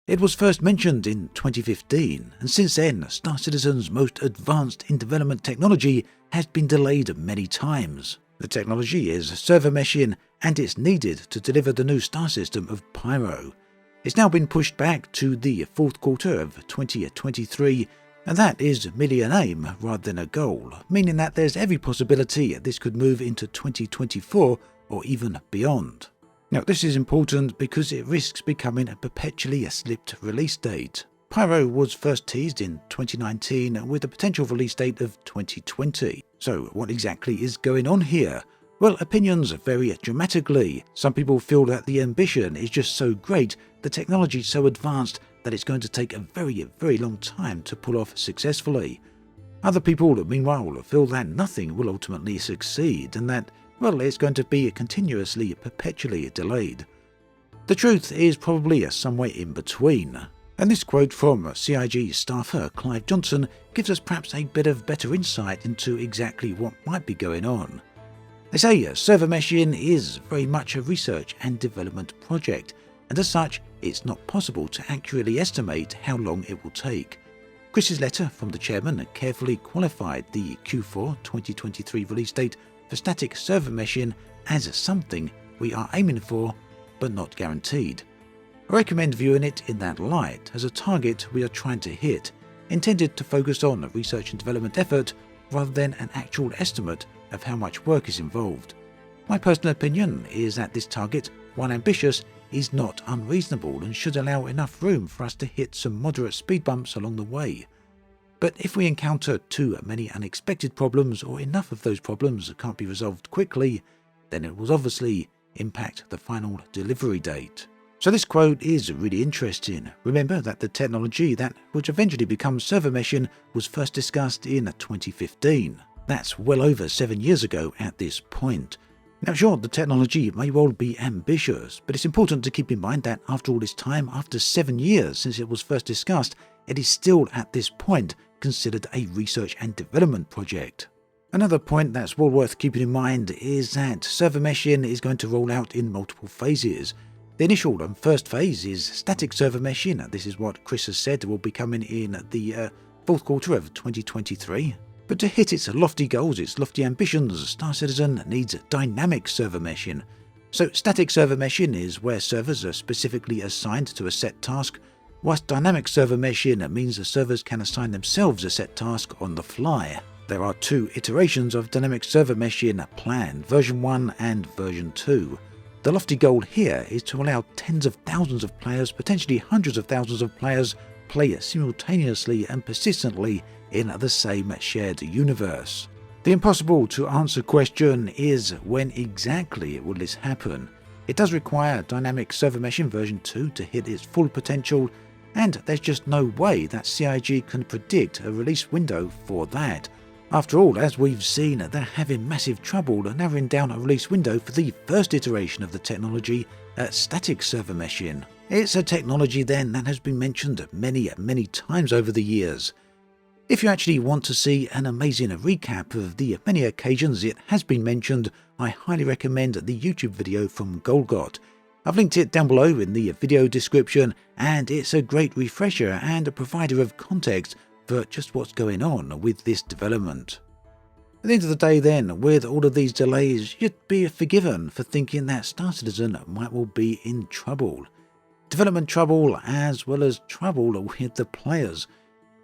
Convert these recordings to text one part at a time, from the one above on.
It was first mentioned in 2015, and since then, Star Citizen's most advanced in-development technology has been delayed many times. The technology is server meshing, and it's needed to deliver the new star system of Pyro. It's now been pushed back to the fourth quarter of 2023, and that is merely an aim rather than a goal, meaning that there's every possibility this could move into 2024 or even beyond. Now, this is important because it risks becoming a perpetually slipped release date. Pyro was first teased in 2019 with a potential release date of 2020. So what exactly is going on here? Well, opinions vary dramatically. Some people feel that the ambition is just so great, the technology so advanced that it's going to take a very long time to pull off successfully. Other people, meanwhile, feel that nothing will ultimately succeed and that, well, it's going to be continuously, perpetually delayed. The truth is probably somewhere in between. And this quote from CIG staffer Clive Johnson gives us perhaps a bit of better insight into exactly what might be going on. They say server meshing is very much a research and development project, and as such, it's not possible to accurately estimate how long it will take. Chris's letter from the chairman carefully qualified the Q4 2023 release date for static server meshing as something we are aiming for, but not guaranteed. I recommend viewing it in that light as a target we are trying to hit, intended to focus on a research and development effort rather than an actual estimate of how much work is involved. My personal opinion is that this target, while ambitious, is not unreasonable and should allow enough room for us to hit some moderate speed bumps along the way. But if we encounter too many unexpected problems or enough of those problems that can't be resolved quickly, then it will obviously impact the final delivery date. So this quote is really interesting. Remember that the technology that would eventually become server meshing was first discussed in 2015. That's well over 7 years ago at this point. Now sure, the technology may well be ambitious, but it's important to keep in mind that after all this time, after 7 years since it was first discussed, it is still at this point considered a research and development project. Another point that's well worth keeping in mind is that server meshing is going to roll out in multiple phases. The initial and first phase is static server meshing. This is what Chris has said will be coming in the fourth quarter of 2023. But to hit its lofty goals, its lofty ambitions, Star Citizen needs dynamic server meshing. So static server meshing is where servers are specifically assigned to a set task, whilst dynamic server meshing means the servers can assign themselves a set task on the fly. There are 2 iterations of dynamic server meshing planned, version 1 and version 2. The lofty goal here is to allow tens of thousands of players, potentially hundreds of thousands of players, play simultaneously and persistently in the same shared universe. The impossible to answer question is when exactly will this happen? It does require dynamic server meshing version 2 to hit its full potential, and there's just no way that CIG can predict a release window for that. After all, as we've seen, they're having massive trouble narrowing down a release window for the first iteration of the technology, static server meshing. It's a technology then that has been mentioned many times over the years. If you actually want to see an amazing recap of the many occasions it has been mentioned, I highly recommend the YouTube video from Golgot. I've linked it down below in the video description, and it's a great refresher and a provider of context for just what's going on with this development. At the end of the day then, with all of these delays, you'd be forgiven for thinking that Star Citizen might well be in trouble. Development trouble as well as trouble with the players.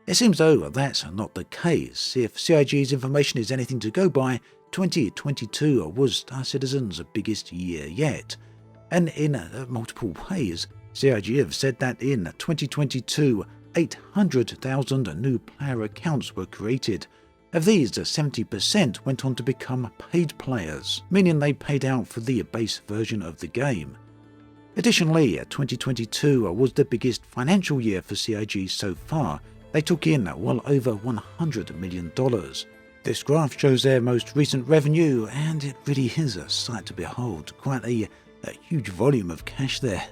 It seems though that's not the case. If CIG's information is anything to go by, 2022 was Star Citizen's biggest year yet. And in multiple ways, CIG have said that in 2022, 800,000 new player accounts were created. Of these, 70% went on to become paid players, meaning they paid out for the base version of the game. Additionally, 2022 was the biggest financial year for CIG so far. They took in well over $100 million. This graph shows their most recent revenue, and it really is a sight to behold. Quite a huge volume of cash there.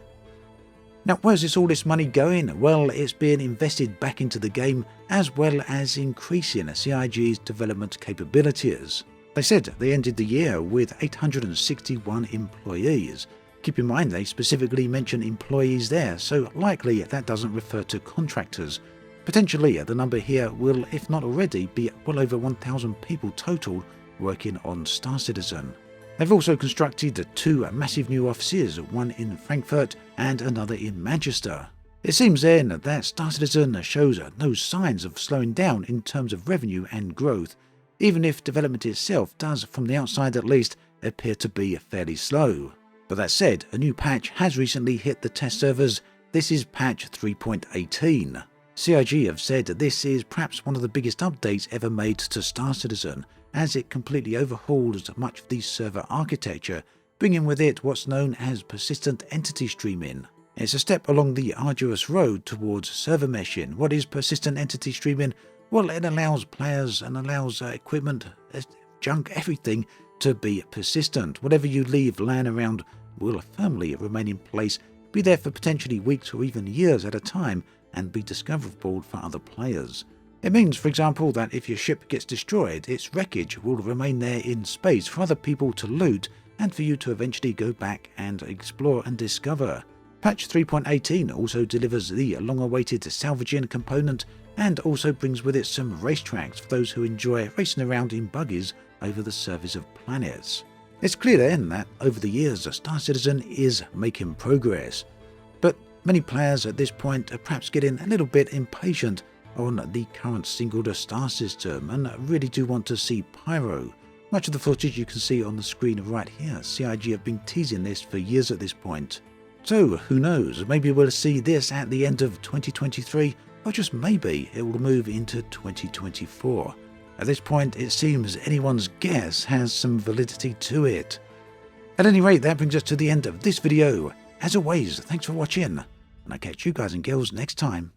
Now, where's all this money going? Well, it's being invested back into the game, as well as increasing CIG's development capabilities. They said they ended the year with 861 employees. Keep in mind they specifically mention employees there, so likely that doesn't refer to contractors. Potentially the number here will, if not already, be well over 1,000 people total working on Star Citizen. They've also constructed 2 massive new offices, one in Frankfurt and another in Manchester. It seems then that Star Citizen shows no signs of slowing down in terms of revenue and growth, even if development itself does, from the outside at least, appear to be fairly slow. But that said, a new patch has recently hit the test servers. This is patch 3.18. CIG have said this is perhaps one of the biggest updates ever made to Star Citizen, as it completely overhauls much of the server architecture, bringing with it what's known as persistent entity streaming. It's a step along the arduous road towards server meshing. What is persistent entity streaming? Well, it allows players and allows equipment, junk, everything to be persistent. Whatever you leave laying around will firmly remain in place, be there for potentially weeks or even years at a time, and be discoverable for other players. It means, for example, that if your ship gets destroyed, its wreckage will remain there in space for other people to loot and for you to eventually go back and explore and discover. Patch 3.18 also delivers the long-awaited salvaging component and also brings with it some racetracks for those who enjoy racing around in buggies over the surface of planets. It's clear then that over the years Star Citizen is making progress, but many players at this point are perhaps getting a little bit impatient on the current single star system and really do want to see Pyro. Much of the footage you can see on the screen right here. CIG have been teasing this for years at this point. So who knows, maybe we'll see this at the end of 2023, or just maybe it will move into 2024. At this point it seems anyone's guess has some validity to it. At any rate, that brings us to the end of this video. As always, thanks for watching, and I'll catch you guys and girls next time.